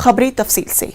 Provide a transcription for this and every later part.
खबरें तफसील से।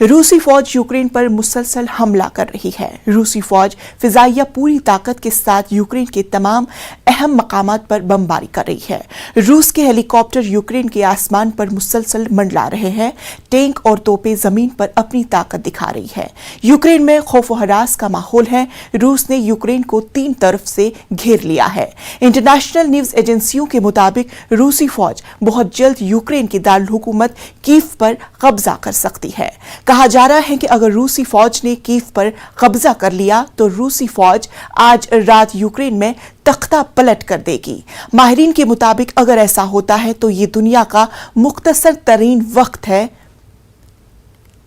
रूसी फौज यूक्रेन पर मुसलसल हमला कर रही है। रूसी फौज फिजाइया पूरी ताकत के साथ यूक्रेन के तमाम अहम मकामात पर बमबारी कर रही है। रूस के हेलीकॉप्टर यूक्रेन के आसमान पर मुसलसल मंडला रहे हैं। टैंक और तोपें जमीन पर अपनी ताकत दिखा रही है। यूक्रेन में खौफ व हरास का माहौल है। रूस ने यूक्रेन को 3 तरफ से घेर लिया है। इंटरनेशनल न्यूज एजेंसियों के मुताबिक रूसी फौज बहुत जल्द यूक्रेन की दारुल हुकूमत कीव पर कब्जा कर सकती है। कहा जा रहा है कि अगर रूसी फौज ने कीव पर कब्जा कर लिया तो रूसी फौज आज रात यूक्रेन में तख्ता पलट कर देगी। माहिरीन के मुताबिक अगर ऐसा होता है तो ये दुनिया का मुख्तसर तरीन वक्त है।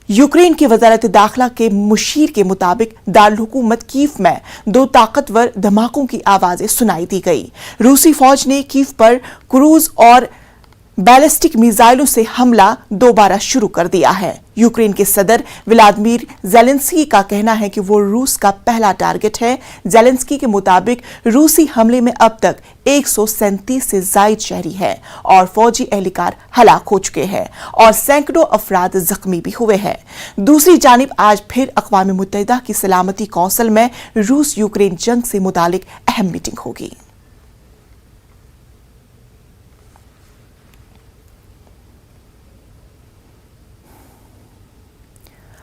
यूक्रेन की वजारत दाखिला के मुशीर के मुताबिक दारुल हुकूमत कीव में 2 ताकतवर धमाकों की आवाजें सुनाई दी गई। रूसी फौज ने कीव पर क्रूज और बैलिस्टिक मिसाइलों से हमला दोबारा शुरू कर दिया है। यूक्रेन के सदर व्लादिमीर ज़ेलेंस्की का कहना है कि वो रूस का पहला टारगेट है। ज़ेलेंस्की के मुताबिक रूसी हमले में अब तक 137 से जायद शहरी हैं और फौजी एहलकार हलाक हो चुके हैं और सैकड़ों अफराद जख्मी भी हुए हैं। दूसरी जानिब आज फिर अक़वाम मुत्तहिदा की सलामती कौंसिल में रूस यूक्रेन जंग से मुतालिक अहम मीटिंग होगी।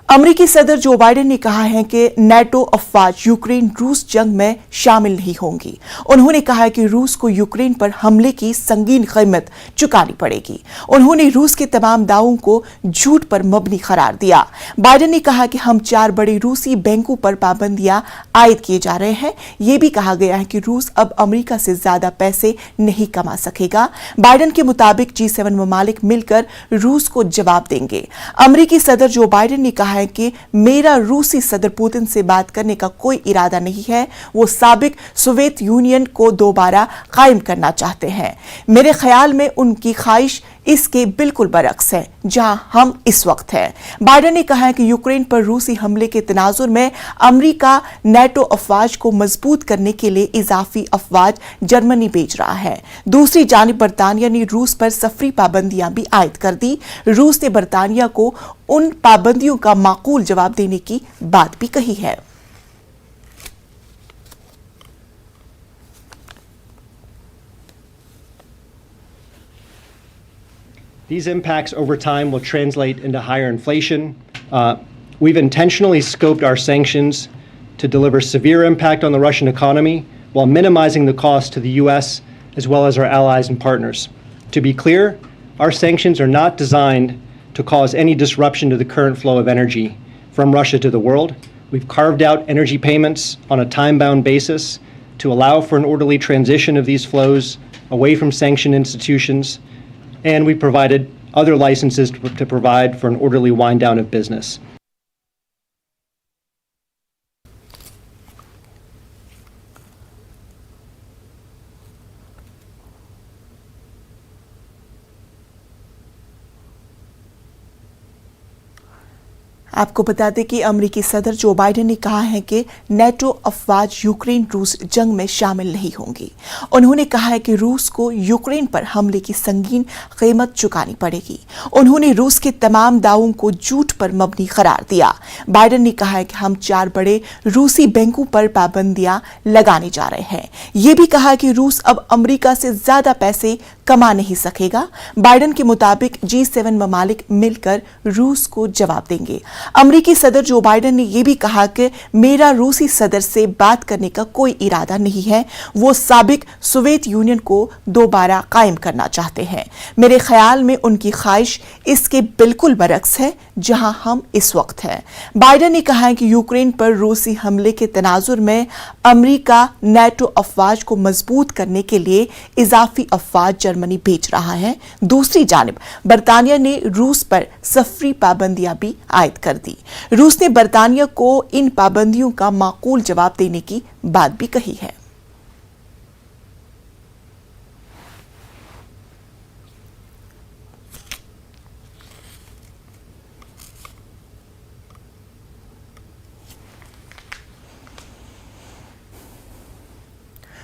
अमेरिकी सदर जो बाइडेन ने कहा है कि नेटो अफवाज यूक्रेन रूस जंग में शामिल नहीं होंगी। उन्होंने कहा है कि रूस को यूक्रेन पर हमले की संगीन कीमत चुकानी पड़ेगी। उन्होंने रूस के तमाम दावों को झूठ पर मबनी करार दिया। बाइडेन ने कहा कि हम 4 बड़े रूसी बैंकों पर पाबंदियां आयद किए जा रहे हैं। यह भी कहा गया है कि रूस अब अमेरिका से ज्यादा पैसे नहीं कमा सकेगा। बाइडेन के मुताबिक G7 ममालिक मिलकर रूस को जवाब देंगे। अमेरिकी सदर जो बाइडेन ने कहा है कि मेरा रूसी सदर पुतिन से बात करने का कोई इरादा नहीं है। वो साबिक सोवियत यूनियन को दोबारा कायम करना चाहते हैं। मेरे ख्याल में उनकी ख्वाहिश इसके बिल्कुल बरक्स है जहां हम इस वक्त हैं। बाइडेन ने कहा है कि यूक्रेन पर रूसी हमले के तनाजुर में अमेरिका नेटो अफवाज को मजबूत करने के लिए इजाफी अफवाज जर्मनी भेज रहा है। दूसरी जानिब बरतानिया ने रूस पर सफरी पाबंदियां भी आयद कर दी। रूस ने बरतानिया को उन पाबंदियों का माकूल जवाब देने की बात भी कही है। These impacts over time will translate into higher inflation. We've intentionally scoped our sanctions to deliver severe impact on the Russian economy while minimizing the cost to the U.S. as well as our allies and partners. To be clear, our sanctions are not designed to cause any disruption to the current flow of energy from Russia to the world. We've carved out energy payments on a time-bound basis to allow for an orderly transition of these flows away from sanctioned institutions. And we provided other licenses to provide for an orderly wind down of business. आपको बता दें कि अमेरिकी सदर Joe Biden ने कहा है कि नेटो अफवाज यूक्रेन रूस जंग में शामिल नहीं होंगी। उन्होंने कहा है कि रूस को यूक्रेन पर हमले की संगीन कीमत चुकानी पड़ेगी। उन्होंने रूस के तमाम दावों को झूठ पर मबनी करार दिया। बाइडेन ने कहा है कि हम 4 बड़े रूसी बैंकों पर पाबंदियां लगाने जा रहे हैं। यह भी कहा कि रूस अब अमेरिका से ज्यादा पैसे कमा नहीं सकेगा। बाइडेन के मुताबिक G7 ममालिक मिलकर रूस को जवाब देंगे। अमेरिकी सदर जो बाइडेन ने यह भी कहा कि मेरा रूसी सदर से बात करने का कोई इरादा नहीं है। वो साबिक सोवियत यूनियन को दोबारा कायम करना चाहते हैं। मेरे ख्याल में उनकी ख्वाहिश इसके बिल्कुल बरक्स है जहां हम इस वक्त हैं। बाइडेन ने कहा है कि यूक्रेन पर रूसी हमले के तनाजुर में अमेरिका नेटो अफवाज को मजबूत करने के लिए इजाफी अफवाज जर्मनी भेज रहा है। दूसरी जानिब बरतानिया ने रूस पर सफरी पाबंदियां भी आयद कर दी। रूस ने बरतानिया को इन पाबंदियों का माकूल जवाब देने की बात भी कही है।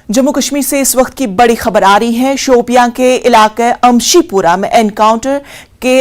जम्मू कश्मीर से इस वक्त की बड़ी खबर आ रही है। शोपियां के इलाके अमशीपुरा में एनकाउंटर के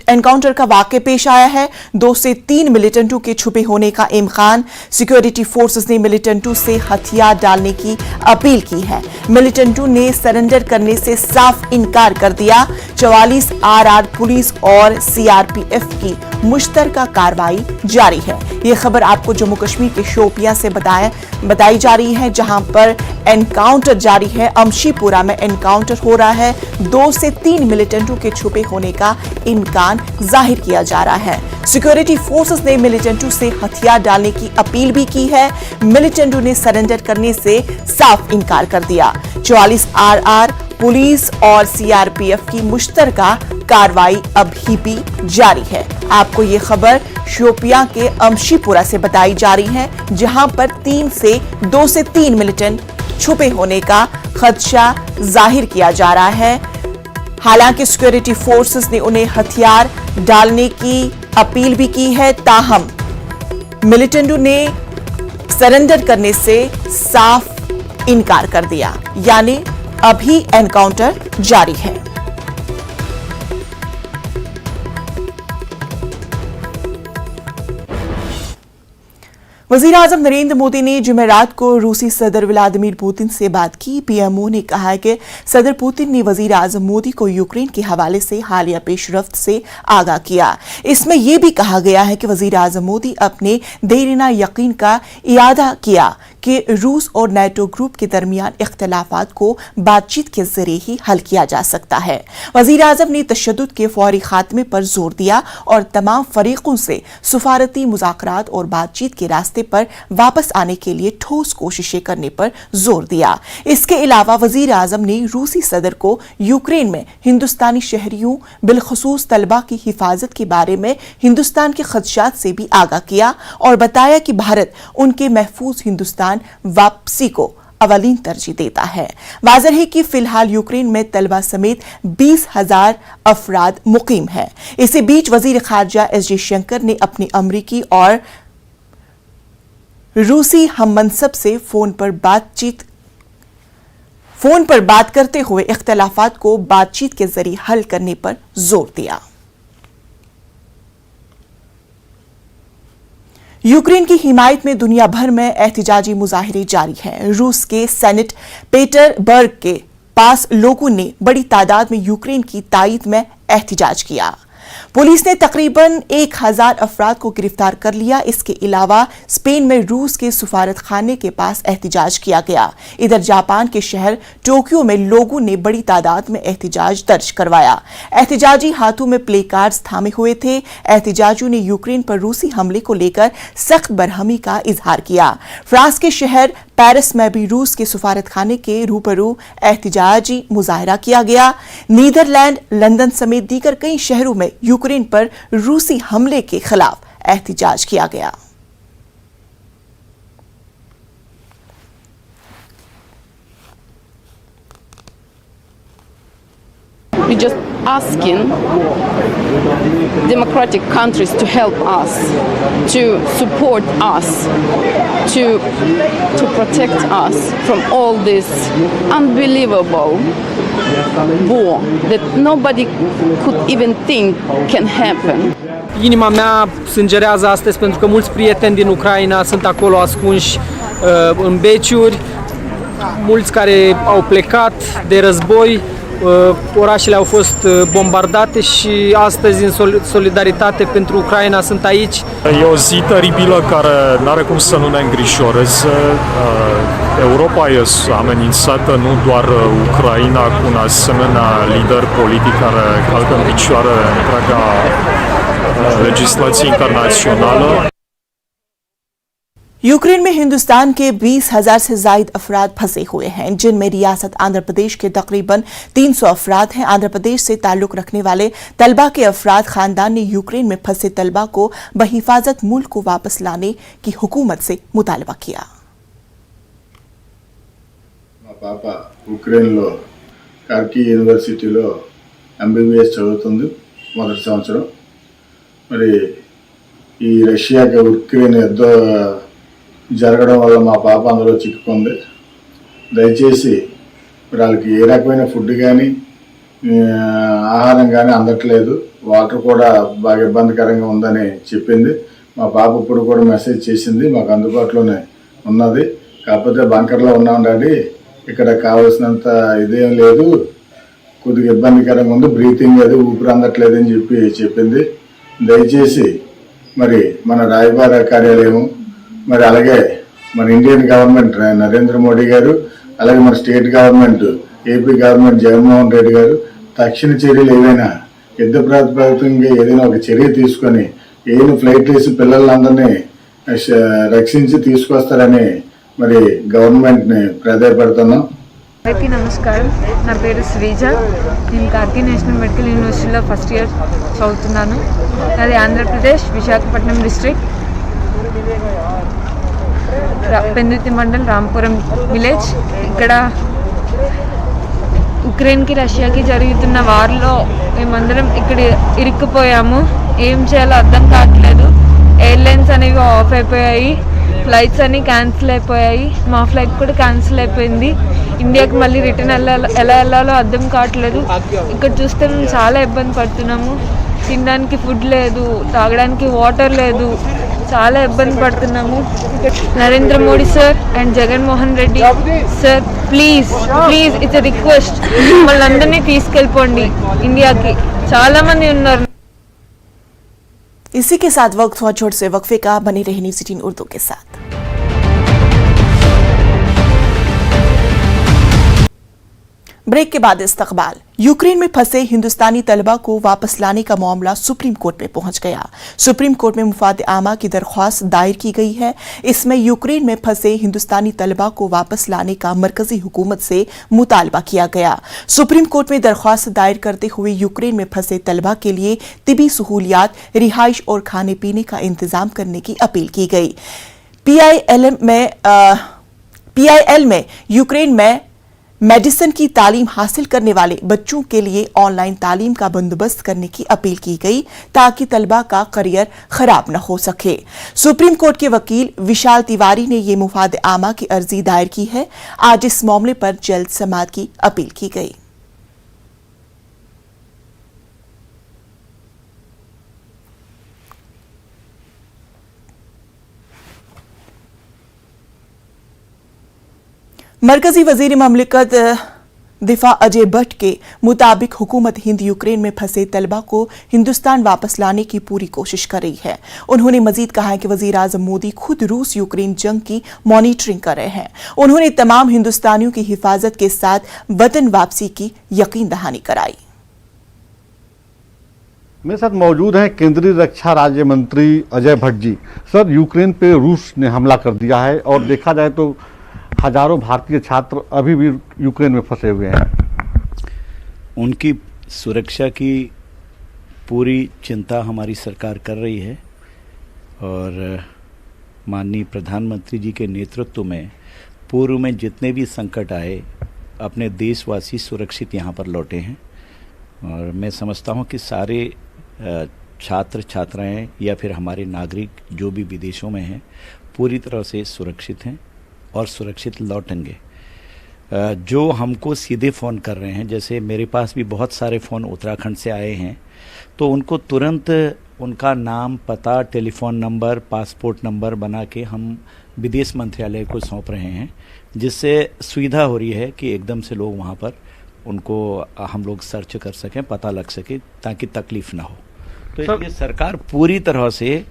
एनकाउंटर का वाकया पेश आया है। 2 से 3 मिलिटेंटों के छुपे होने का इम्कान। सिक्योरिटी फोर्सेस ने मिलिटेंटों से हथियार डालने की अपील की है। मिलिटेंटों ने सरेंडर करने से साफ इनकार कर दिया। 44 RR पुलिस और CRPF की मुश्तरका कार्रवाई जारी है। ये खबर आपको जम्मू कश्मीर के शोपियां से बताई जा रही है, जहां पर एनकाउंटर जारी है। अमशीपुरा में एनकाउंटर हो रहा है। 2 से 3 मिलिटेंटों के छुपे होने का इम्कान जाहिर किया जा रहा है। सिक्योरिटी फोर्सेस ने मिलिटेंटों से हथियार डालने की अपील भी की है। मिलिटेंटों ने सरेंडर करने से साफ इनकार कर दिया। 44 RR पुलिस और CRPF की मुश्तरका कार्रवाई अभी भी जारी है। आपको ये खबर शोपियां के अमशीपुरा से बताई जा रही है, जहां पर 2 से 3 मिलिटेंट छुपे होने का खदशा जाहिर किया जा रहा है। हालांकि सिक्योरिटी फोर्सेस ने उन्हें हथियार डालने की अपील भी की है, ताहम मिलिटेंटों ने सरेंडर करने से साफ इनकार कर दिया, यानी अभी एनकाउंटर जारी है। वजीर आजम नरेंद्र मोदी ने जुमेरात को रूसी सदर व्लादिमीर पुतिन से बात की। पीएमओ ने कहा है कि सदर पुतिन ने वजीर आजम मोदी को यूक्रेन के हवाले से हालिया पेशरफ्त से आगाह किया। इसमें यह भी कहा गया है कि वजीर आजम मोदी अपने देरीना यकीन का इयादा किया कि रूस और नेटो ग्रुप के दरमियान इख्तलाफात को बातचीत के जरिए ही हल किया जा सकता है। वजीर आजम ने तशद्दुद के फौरी खात्मे पर जोर दिया और तमाम फरीकों से सफारती मुज़ाकरात और बातचीत के रास्ते पर वापस आने के लिए ठोस कोशिशें करने पर जोर दिया। इसके अलावा वजीर आजम ने रूसी सदर को यूक्रेन में हिंदुस्तानी शहरियों बिलखसूस तलबा की हिफाजत के बारे में हिंदुस्तान के खदशात से भी आगाह किया और बताया कि भारत उनके महफूज हिंदुस्तान वापसी को अवलीन तरजीह देता है। वाज़ेह है कि फिलहाल यूक्रेन में तलबा समेत 20,000 अफराद मुकीम हैं। इसी बीच वजीर खारजा एस जयशंकर ने अपनी अमरीकी और रूसी हममनसब से फोन पर बात करते हुए इख्तलाफात को बातचीत के जरिए हल करने पर जोर दिया। यूक्रेन की हिमायत में दुनिया भर में एहतिजाजी मुजाहिरे जारी हैं। रूस के सेनेट पीटरबर्ग के पास लोगों ने बड़ी तादाद में यूक्रेन की तायद में एहतिजाज किया। पुलिस ने तकरीबन 1,000 अफराद को गिरफ्तार कर लिया। इसके अलावा स्पेन में रूस के सफारत खाने के पास एहतिजाज किया गया। इधर जापान के शहर टोक्यो में लोगों ने बड़ी तादाद में एहतिजाज दर्ज करवाया। एहतिजाजी हाथों में प्ले कार्ड्स थामे हुए थे। एहतिजाजियों ने यूक्रेन पर रूसी हमले को लेकर सख्त बरहमी का इजहार किया। फ्रांस के शहर पेरिस में भी रूस के सफारत खाने के रूबरू एहतिजाजी मुजाहरा किया गया। नीदरलैंड, लंदन समेत दीगर कई शहरों में यूक्रेन पर रूसी हमले के खिलाफ एहतिजाज किया गया। We're just asking democratic countries to help us, to support us, to protect us from all this unbelievable war that nobody could even think can happen. Inima mea sângerează astăzi pentru că mulți prieteni din Ucraina sunt acolo ascunși în beciuri, mulți care au plecat de război, orașele au fost bombardate și astăzi în solidaritate pentru Ucraina sunt aici. E o zi teribilă care n-are cum să nu ne îngrijoreze. Europa e amenințată, nu doar Ucraina, cu un asemenea lider politic care calcă în picioare întreaga legislație internațională. Ukraine में हिंदुस्तान के 20,000 से जायद अफराद फंसे हुए हैं, जिनमें रियासत आंध्र प्रदेश के तकरीबन 300 अफराद हैं। आंध्र प्रदेश से ताल्लुक रखने वाले तलबा के अफराद खानदान ने यूक्रेन में फंसे तलबा को बहिफाजत मुल्क को वापस लाने की हुकूमत से मुतालबा किया। పాప ఉక్రెయిన్లో కార్కీ యూనివర్సిటీలో ఎంబీబీఎస్ చదువుతుంది, మొదటి సంవత్సరం. మరి ఈ రష్యాకి ఉక్రెయిన్ యుద్ధం జరగడం వల్ల మా పాప అందులో చిక్కుకుంది. దయచేసి వాళ్ళకి ఏ రకమైన ఫుడ్ కానీ ఆహారం కానీ అందట్లేదు, వాటర్ కూడా బాగా ఇబ్బందికరంగా ఉందని చెప్పింది. మా పాప ఇప్పుడు కూడా మెసేజ్ చేసింది, మాకు అందుబాటులోనే ఉన్నది, కాకపోతే బంకర్లో ఉన్నాం డాడీ, ఇక్కడ కావాల్సినంత ఇదేం లేదు, కొద్దిగా ఇబ్బందికరంగా ఉంది, బ్రీతింగ్ అది ఊపిరి అందట్లేదని చెప్పింది. దయచేసి మరి మన రాయబార కార్యాలయం, మరి అలాగే మన ఇండియన్ గవర్నమెంట్ నరేంద్ర మోడీ గారు, అలాగే మన state government AP government Jaganmohan Reddy గారు తక్షణ చర్యలు ఏవైనా యుద్ధ ప్రాతిపదికగా ఏదైనా ఒక చర్య తీసుకొని ఏదైనా ఫ్లైట్ వేసి పిల్లలందరినీ రక్షించి తీసుకొస్తారని మరి గవర్నమెంట్ని ప్రాధాయపడుతున్నాం. అందరికీ నమస్కారం. నా పేరు శ్రీజ. నేను కార్కి నేషనల్ మెడికల్ యూనివర్సిటీలో ఫస్ట్ ఇయర్ చదువుతున్నాను. అది ఆంధ్రప్రదేశ్ విశాఖపట్నం డిస్ట్రిక్ట్, పెందుర్తి మండల్, రాంపురం విలేజ్. ఇక్కడ ఉక్రెయిన్కి రష్యాకి జరుగుతున్న వార్లో మేమందరం ఇక్కడ ఇరుక్కుపోయాము. ఏం చేయాలో అర్థం కావట్లేదు. ఎయిర్లైన్స్ అనేవి ఆఫ్ అయిపోయాయి, ఫ్లైట్స్ అన్నీ క్యాన్సిల్ అయిపోయాయి. మా ఫ్లైట్ కూడా క్యాన్సిల్ అయిపోయింది. ఇండియాకి మళ్ళీ రిటర్న్ ఎలా వెళ్ళాలో అర్థం కావట్లేదు. ఇక్కడ చూస్తే మేము చాలా ఇబ్బంది పడుతున్నాము. తినడానికి ఫుడ్ లేదు, తాగడానికి వాటర్ లేదు, చాలా ఇబ్బంది పడుతున్నాము. Narendra Modi sir and Jaganmohan Reddy sir, please please it's request, మమ్మల్ని అందరినీ తీసుకెళ్ళిపోండి ఇండియాకి. చాలా మంది ఉన్నారు. इसी के साथ वक्त हुआ छोटे से वक्फे का। बनी रही न्यूज़ 18 उर्दू के साथ। ब्रेक के बाद इस्तकबाल। यूक्रेन में फंसे हिंदुस्तानी तलबा को वापस लाने का मामला सुप्रीम कोर्ट में पहुंच गया। सुप्रीम कोर्ट में मुफाद आमा की दरख्वास्त दायर की गई है। इसमें यूक्रेन में फंसे हिंदुस्तानी तलबा को वापस लाने का मरकजी हुकूमत से मुतालबा किया गया। सुप्रीम कोर्ट में दरख्वास्त दायर करते हुए यूक्रेन में फंसे तलबा के लिए तिबी सहूलियात, रिहाइश और खाने पीने का इंतजाम करने की अपील की गई। PIL में यूक्रेन में मेडिसिन की तालीम हासिल करने वाले बच्चों के लिए ऑनलाइन तालीम का बंदोबस्त करने की अपील की गई ताकि तलबा का करियर खराब न हो सके। सुप्रीम कोर्ट के वकील विशाल तिवारी ने ये मुफाद आमा की अर्जी दायर की है। आज इस मामले पर जल्द समाअत की अपील की गई। मरकजी वजीर ममलिकत दिफा अजय भट्ट के मुताबिक हुकूमत हिंद यूक्रेन में फंसे तलबा को हिंदुस्तान वापस लाने की पूरी कोशिश कर रही है। उन्होंने मजीद कहा है कि वजीर आजम मोदी खुद रूस यूक्रेन जंग की मॉनिटरिंग कर रहे हैं। उन्होंने तमाम हिंदुस्तानियों की हिफाजत के साथ वतन वापसी की यकीन दहानी कराई। मेरे साथ मौजूद हैं केंद्रीय रक्षा राज्य मंत्री अजय भट्ट जी। सर, यूक्रेन पे रूस ने हमला कर दिया है और देखा जाए तो हजारों भारतीय छात्र अभी भी यूक्रेन में फंसे हुए हैं। उनकी सुरक्षा की पूरी चिंता हमारी सरकार कर रही है और माननीय प्रधानमंत्री जी के नेतृत्व में पूर्व में जितने भी संकट आए अपने देशवासी सुरक्षित यहाँ पर लौटे हैं। और मैं समझता हूँ कि सारे छात्र छात्राएं या फिर हमारे नागरिक जो भी विदेशों में हैं पूरी तरह से सुरक्षित हैं और सुरक्षित लौटेंगे। जो हमको सीधे फ़ोन कर रहे हैं, जैसे मेरे पास भी बहुत सारे फ़ोन उत्तराखंड से आए हैं, तो उनको तुरंत उनका नाम, पता, टेलीफ़ोन नंबर, पासपोर्ट नंबर बना के हम विदेश मंत्रालय को सौंप रहे हैं, जिससे सुविधा हो रही है कि एकदम से लोग वहाँ पर उनको हम लोग सर्च कर सकें, पता लग सके, ताकि तकलीफ़ ना हो। तो इसलिए सरकार पूरी तरह से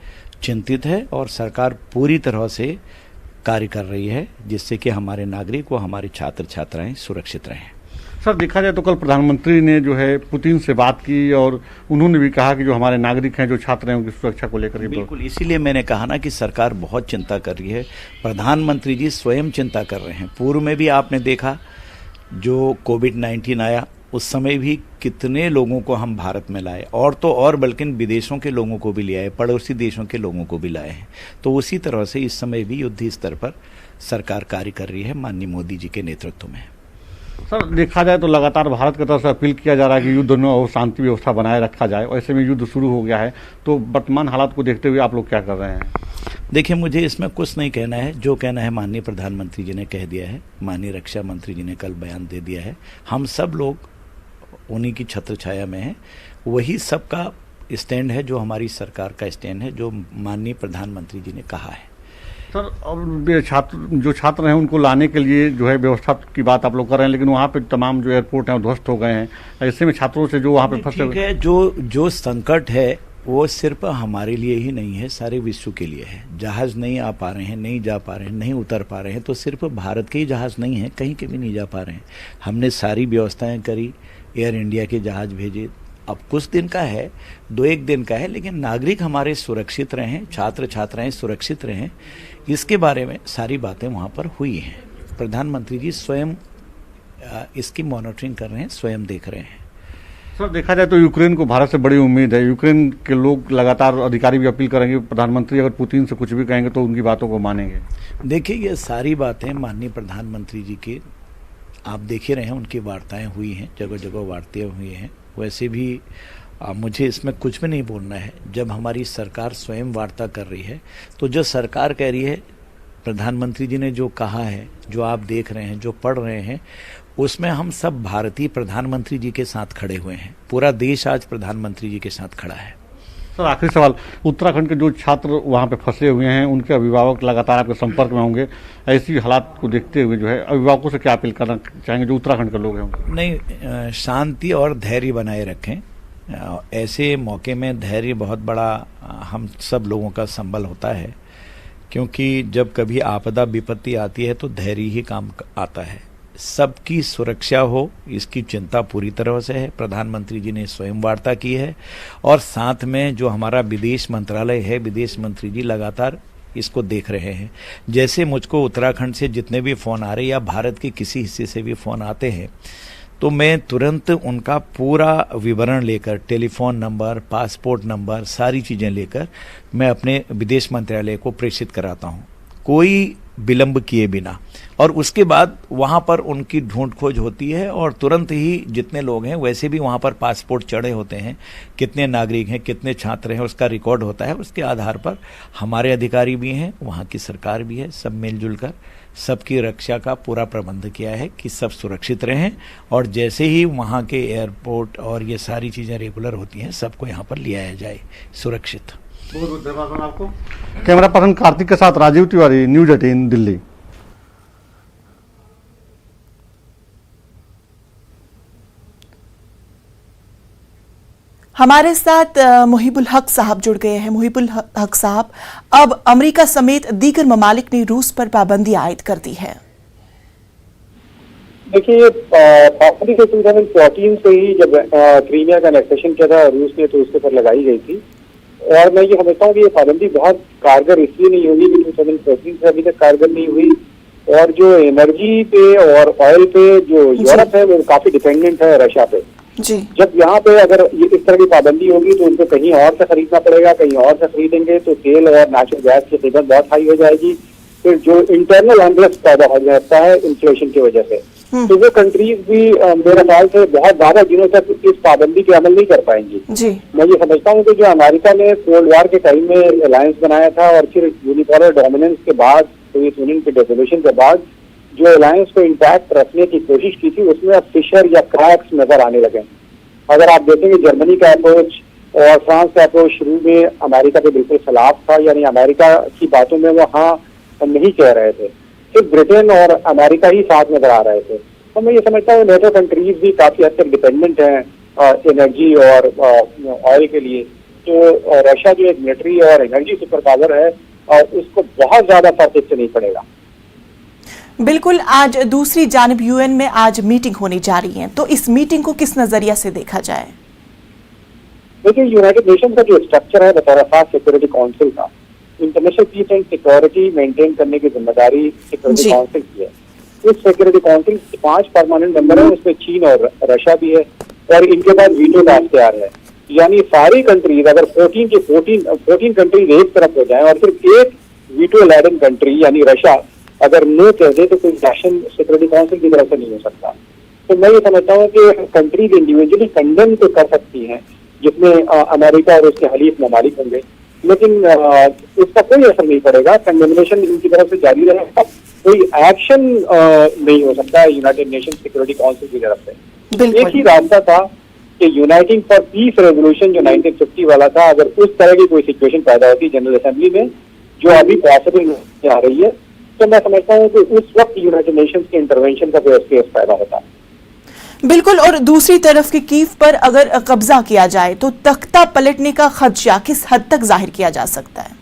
चिंतित है और सरकार पूरी तरह से कार्य कर रही है जिससे कि हमारे नागरिक व हमारे छात्र छात्राएं सुरक्षित रहें। सर, देखा जाए तो कल प्रधानमंत्री ने जो है पुतिन से बात की और उन्होंने भी कहा कि जो हमारे नागरिक हैं, जो छात्र हैं, उनकी सुरक्षा को लेकर बिल्कुल, इसीलिए मैंने कहा ना कि सरकार बहुत चिंता कर रही है। प्रधानमंत्री जी स्वयं चिंता कर रहे हैं। पूर्व में भी आपने देखा जो कोविड-19 आया उस समय भी कितने लोगों को हम भारत में लाए, और तो और बल्कि विदेशों के लोगों को भी ले आए, पड़ोसी देशों के लोगों को भी लाए हैं। तो उसी तरह से इस समय भी युद्ध स्तर पर सरकार कार्य कर रही है माननीय मोदी जी के नेतृत्व में। सर, देखा जाए तो लगातार भारत की तरफ से अपील किया जा रहा है कि युद्ध न हो, शांति व्यवस्था बनाए रखा जाए, और ऐसे में युद्ध शुरू हो गया है, तो वर्तमान हालात को देखते हुए आप लोग क्या कर रहे हैं? देखिए, मुझे इसमें कुछ नहीं कहना है। जो कहना है माननीय प्रधानमंत्री जी ने कह दिया है, माननीय रक्षा मंत्री जी ने कल बयान दे दिया है। हम सब लोग उन्हीं की छत्र छाया में है। वही सबका स्टैंड है, जो हमारी सरकार का स्टैंड है, जो माननीय प्रधानमंत्री जी ने कहा है। सर, अब जो छात्र हैं उनको लाने के लिए जो है व्यवस्था की बात आप लोग कर रहे हैं, लेकिन वहाँ पे तमाम जो एयरपोर्ट हैं वो ध्वस्त हो गए हैं। ऐसे में छात्रों से जो वहाँ पे फंसे ठीक है, जो संकट है वो सिर्फ हमारे लिए ही नहीं है, सारे विश्व के लिए है। जहाज नहीं आ पा रहे हैं, नहीं जा पा रहे हैं, नहीं उतर पा रहे हैं, तो सिर्फ भारत के ही जहाज नहीं है, कहीं के भी नहीं जा पा रहे हैं। हमने सारी व्यवस्थाएं करी, एयर इंडिया के जहाज भेजे। अब कुछ दिन का है, 2-1 दिन का है, लेकिन नागरिक हमारे सुरक्षित रहें, छात्र छात्राएं सुरक्षित रहें, इसके बारे में सारी बातें वहाँ पर हुई हैं। प्रधानमंत्री जी स्वयं इसकी मॉनिटरिंग कर रहे हैं, स्वयं देख रहे हैं। सर, देखा जाए तो यूक्रेन को भारत से बड़ी उम्मीद है। यूक्रेन के लोग लगातार, अधिकारी भी अपील करेंगे, प्रधानमंत्री अगर पुतिन से कुछ भी कहेंगे तो उनकी बातों को मानेंगे। देखिए, ये सारी बातें माननीय प्रधानमंत्री जी की आप देख ही रहे हैं, उनकी वार्ताएं हुई हैं, जगह जगह वार्ताएं हुई हैं। वैसे भी मुझे इसमें कुछ भी नहीं बोलना है। जब हमारी सरकार स्वयं वार्ता कर रही है, तो जो सरकार कह रही है, प्रधानमंत्री जी ने जो कहा है, जो आप देख रहे हैं, जो पढ़ रहे हैं, उसमें हम सब भारतीय प्रधानमंत्री जी के साथ खड़े हुए हैं। पूरा देश आज प्रधानमंत्री जी के साथ खड़ा है। सर, आखिरी सवाल, उत्तराखंड के जो छात्र वहाँ पे फंसे हुए हैं, उनके अभिभावक लगातार आपके संपर्क में होंगे। ऐसी हालात को देखते हुए जो है अभिभावकों से क्या अपील करना चाहेंगे जो उत्तराखंड के लोग हैं? नहीं, शांति और धैर्य बनाए रखें। ऐसे मौके में धैर्य बहुत बड़ा हम सब लोगों का संबल होता है, क्योंकि जब कभी आपदा विपत्ति आती है तो धैर्य ही काम आता है। सबकी सुरक्षा हो, इसकी चिंता पूरी तरह से है। प्रधानमंत्री जी ने स्वयं वार्ता की है, और साथ में जो हमारा विदेश मंत्रालय है, विदेश मंत्री जी लगातार इसको देख रहे हैं। जैसे मुझको उत्तराखंड से जितने भी फ़ोन आ रहे हैं या भारत के किसी हिस्से से भी फ़ोन आते हैं, तो मैं तुरंत उनका पूरा विवरण लेकर, टेलीफोन नंबर, पासपोर्ट नंबर, सारी चीज़ें लेकर मैं अपने विदेश मंत्रालय को प्रेषित कराता हूँ, कोई विलंब किए बिना। और उसके बाद वहाँ पर उनकी ढूंढ खोज होती है, और तुरंत ही जितने लोग हैं, वैसे भी वहाँ पर पासपोर्ट चढ़े होते हैं, कितने नागरिक हैं, कितने छात्र हैं, उसका रिकॉर्ड होता है। उसके आधार पर हमारे अधिकारी भी हैं, वहाँ की सरकार भी है, सब मिलजुल कर सबकी रक्षा का पूरा प्रबंध किया है कि सब सुरक्षित रहें। और जैसे ही वहाँ के एयरपोर्ट और ये सारी चीज़ें रेगुलर होती हैं, सबको यहाँ पर ले आया जाए सुरक्षित। बहुत बहुत धन्यवाद आपको। कैमरा पर्सन कार्तिक के साथ राजीव तिवारी, न्यूज़ 18 दिल्ली। हमारे साथ मुहिबुल हक साहब जुड़ गए हैं। मुहिबुल हक साहब, अब अमेरिका समेत दीगर ममालिक ने रूस पर पाबंदी आयद कर दी है। देखिए, पाबंदी के 2014 से ही जब क्रीमिया का एनेक्सेशन किया था रूस ने, तो उसके ऊपर लगाई गई थी। और मैं ये समझता हूँ कि ये पाबंदी बहुत कारगर इसलिए नहीं होगी कि 2014 से अभी तक कारगर नहीं हुई, और जो एनर्जी पे और ऑयल पे जो यूरोप है वो काफी डिपेंडेंट है रशिया पे जी। जब यहाँ पे अगर ये इस तरह की पाबंदी होगी तो उनको कहीं और से खरीदना पड़ेगा, कहीं और से खरीदेंगे तो तेल और नेचुरल गैस की कीमत बहुत हाई हो जाएगी। फिर जो इंटरनल अनरेस्ट पैदा हो जाता है इन्फ्लेशन की वजह से, तो वो कंट्रीज भी मेरे ख्याल से बहुत ज्यादा दिनों तक इस पाबंदी पे अमल नहीं कर पाएंगी जी। मैं ये समझता हूँ कि जो अमेरिका ने कोल्ड वॉर के टाइम में अलायंस बनाया था और फिर यूनिपोलर डोमिनेंस के बाद, सोवियत यूनियन के डिसोल्यूशन के बाद जो अलायंस को इंटैक्ट रखने की कोशिश की थी, उसमें अब फिशर या क्रैक्स नजर आने लगे। अगर आप देखेंगे जर्मनी का अप्रोच और फ्रांस का अप्रोच शुरू में अमेरिका के बिल्कुल खिलाफ था, यानी अमेरिका की बातों में वो हाँ नहीं कह रहे थे, सिर्फ ब्रिटेन और अमेरिका ही साथ नजर आ रहे थे। तो मैं ये समझता हूँ नेटो कंट्रीज भी काफी हद तक डिपेंडेंट हैं एनर्जी और ऑयल के लिए। तो रशिया जो एक मिलिट्री और एनर्जी सुपर पावर है, उसको बहुत ज्यादा फर्क इससे नहीं पड़ेगा। बिल्कुल। आज दूसरी जानिब यूएन में आज मीटिंग होने जा रही है, तो इस मीटिंग को किस नजरिया से देखा जाए? देखिए, यूनाइटेड नेशन का जो स्ट्रक्चर है बतौर खास सिक्योरिटी काउंसिल का, international peace and security maintain करने की जिम्मेदारी सिक्योरिटी काउंसिल की है। इस सिक्योरिटी काउंसिल के 5 परमानेंट मेंबर हैं, उसमें चीन और रशिया भी है, और इनके पास वीटो का अख्तियार है। यानी सारी कंट्रीज अगर 14 कंट्रीज एक तरफ हो जाए और सिर्फ एक वीटो लैडन कंट्री यानी रशिया अगर नो कह दे, तो कोई एक्शन सिक्योरिटी काउंसिल की तरफ से नहीं हो सकता। तो मैं ये समझता हूँ कि कंट्रीज इंडिविजुअली कंडेम तो कर सकती हैं, जिसमें अमेरिका और उसके हलीफ ममालिक होंगे, लेकिन उसका कोई असर नहीं पड़ेगा। कंडेमिनेशन इनकी तरफ से जारी रहेगा, कोई एक्शन नहीं हो सकता है यूनाइटेड नेशन सिक्योरिटी काउंसिल की तरफ से। एक ही रास्ता था कि यूनाइटिंग फॉर पीस रेजोल्यूशन जो 1950 वाला था, अगर उस तरह की कोई सिचुएशन पैदा होती जनरल असेंबली में जो अभी पॉसिबल आ रही है, तो मैं समझता हूँ कि उस वक्त यूनाइटेड नेशंस के इंटरवेंशन का कोई केस पैदा होता। बिल्कुल। और दूसरी तरफ की कीव पर अगर कब्जा किया जाए तो तख्ता पलटने का खदशा किस हद तक जाहिर किया जा सकता है?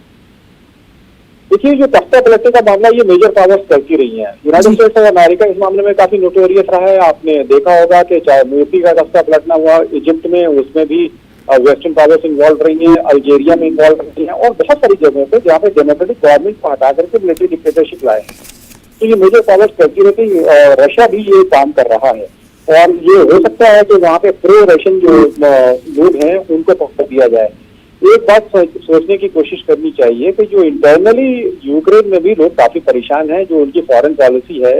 देखिए, जो तख्ता पलटने का मामला ये मेजर पावर्स करती रही हैं। यूनाइटेड स्टेट्स ऑफ अमेरिका इस मामले में काफी नोटोरियस रहा है। आपने देखा होगा कि चाहे मोरसी का तख्ता पलटना हुआ इजिप्ट में, उसमें भी वेस्टर्न पावर्स इन्वॉल्व रही हैं, अल्जेरिया में इन्वॉल्व रही हैं, और बहुत सारी जगहों पे जहाँ पे डेमोक्रेटिक गवर्नमेंट को हटा करके मिलिट्री डिक्टेटरशिप लाए। तो ये मेजर पावर्स करती रहती। रशिया भी ये काम कर रहा है, और ये हो सकता है कि वहाँ पे प्रो रशियन जो लोग हैं उनको पकड़ दिया जाए। एक बात सोचने की कोशिश करनी चाहिए कि जो इंटरनली यूक्रेन में भी लोग काफी परेशान हैं। जो उनकी फॉरेन पॉलिसी है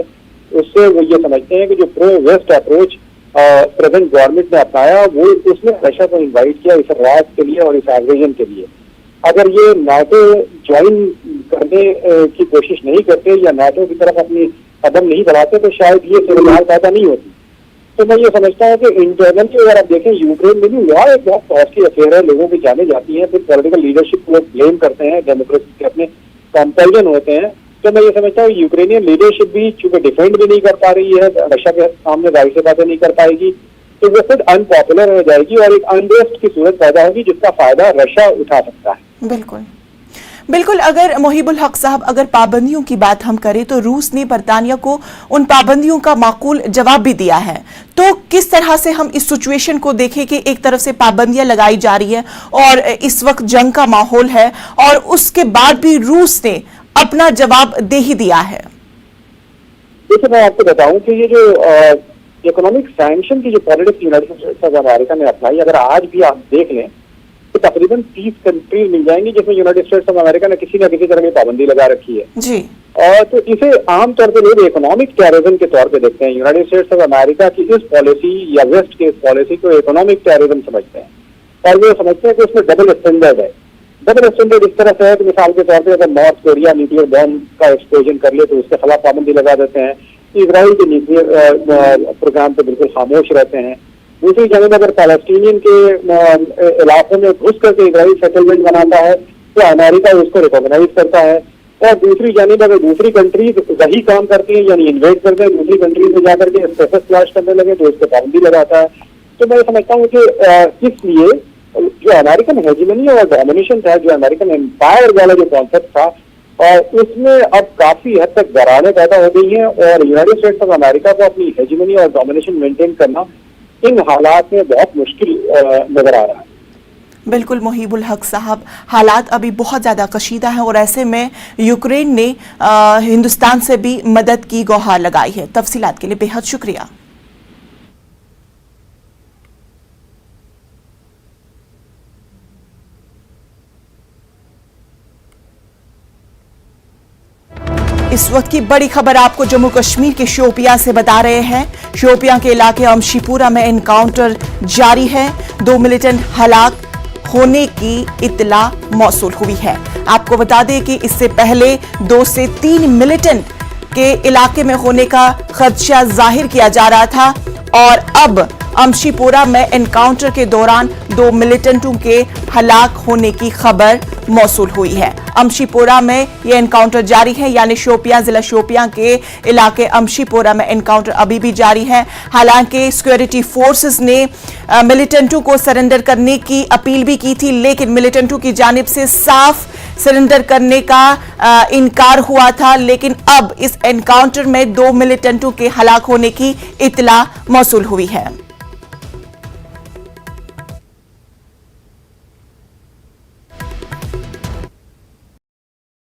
उससे वो ये समझते हैं कि जो pro west approach present government ने अपनाया, वो उसने रशिया को इन्वाइट किया इस राज के लिए और इस एग्रेशन के लिए। अगर ये नाटो ज्वाइन करने की कोशिश नहीं करते या नाटो की तरफ अपनी कदम नहीं बढ़ाते तो शायद ये सूरत पैदा नहीं होती। तो मैं ये समझता हूँ कि इंटरनली अगर आप देखें यूक्रेन में भी वहाँ एक बहुत कॉस्टली अफेयर है, लोगों की जाने जाती हैं, फिर पॉलिटिकल लीडरशिप को ब्लेम करते हैं, डेमोक्रेसी के अपने कंपैरिजन होते हैं। तो मैं ये समझता हूँ यूक्रेनियन लीडरशिप भी चूंकि डिफेंड भी नहीं कर पा रही है, रशिया के सामने जाहिर से बातें नहीं कर पाएगी, तो वो खुद अनपॉपुलर हो जाएगी और एक अनरेस्ट की सूरत पैदा होगी जिसका फायदा रशिया उठा सकता है। बिल्कुल बिल्कुल। अगर मोहिबुल हक साहब, अगर पाबंदियों की बात हम करें तो रूस ने बरतानिया को उन पाबंदियों का माकूल जवाब भी दिया है। तो किस तरह से हम इस सिचुएशन को देखें कि एक तरफ से पाबंदियां लगाई जा रही है और इस वक्त जंग का माहौल है, और उसके बाद भी रूस ने अपना जवाब दे ही दिया है? देखिए, मैं आपको बताऊं कि ये जो इकोनॉमिक सैंक्शन की जो politics United states of America ने अपनाई, अगर आज भी आप देख लें तो तकरीबन 30 कंट्रीज मिल जाएंगी जिसमें यूनाइटेड स्टेट्स ऑफ अमेरिका ने किसी न किसी तरह की पाबंदी लगा रखी है जी। तो इसे आमतौर पर लोग इकोनॉमिक टेररिज्म के तौर पे देखते हैं। यूनाइटेड स्टेट्स ऑफ अमेरिका की इस पॉलिसी या वेस्ट की इस पॉलिसी को इकोनॉमिक टेररिज्म समझते हैं, और वो समझते हैं कि उसमें डबल स्टैंडर्ड है। डबल स्टैंडर्ड इस तरह से है कि मिसाल के तौर पर अगर नॉर्थ कोरिया न्यूक्लियर बॉम्ब का एक्सप्लोजन कर ले तो उसके खिलाफ पाबंदी लगा देते हैं, इजराइल के न्यूक्लियर प्रोग्राम पर बिल्कुल खामोश रहते हैं। दूसरी जगह अगर पैलेस्टीनियन के इलाकों में घुस करके इजराइल सेटलमेंट बनाता है तो अमेरिका उसको रिकॉग्नाइज करता है, और दूसरी जानिब अगर दूसरी कंट्रीज वही काम करती है यानी इन्वेट करते हैं दूसरी कंट्रीज में जाकर के स्पेशल क्लास करने लगे तो उसको पाबंदी लगाता है। तो मैं समझता हूँ कि इसलिए जो अमेरिकन हेजिमनी और डोमिनेशन था, जो अमेरिकन एम्पायर वाला जो कॉन्सेप्ट था, और उसमें अब काफी हद तक दरारें पैदा हो गई हैं, और यूनाइटेड स्टेट्स ऑफ अमेरिका को अपनी हेजिमनी और डोमिनेशन मेंटेन करना इन हालात में बहुत मुश्किल नजर आ रहा है। बिल्कुल मोहिबुल हक साहब, हालात अभी बहुत ज़्यादा कशीदा है और ऐसे में यूक्रेन ने हिंदुस्तान से भी मदद की गुहार लगाई है। तफसीलात के लिए बेहद शुक्रिया। इस वक्त की बड़ी खबर आपको जम्मू कश्मीर के शोपियां से बता रहे हैं। शोपियां के इलाके अमशीपुरा में एनकाउंटर जारी है। 2 मिलिटेंट हलाक होने की इत्तला मौसूल हुई है। आपको बता दें कि इससे पहले 2 से 3 मिलिटेंट के इलाके में होने का खदशा जाहिर किया जा रहा था, और अब अमशीपुरा में एनकाउंटर के दौरान 2 मिलिटेंटों के हलाक होने की खबर मौसूल हुई है। अमशीपुरा में यह एनकाउंटर जारी है, यानी शोपियां, जिला शोपियां के इलाके अमशीपुरा में एनकाउंटर अभी भी जारी है। हालांकि सिक्योरिटी फोर्सेस ने मिलिटेंटों को सरेंडर करने की अपील भी की थी, लेकिन मिलिटेंटों की जानिब से साफ सरेंडर करने का इनकार हुआ था। लेकिन अब इस एनकाउंटर में 2 मिलिटेंटों के हलाक होने की इत्तला मौसूल हुई है।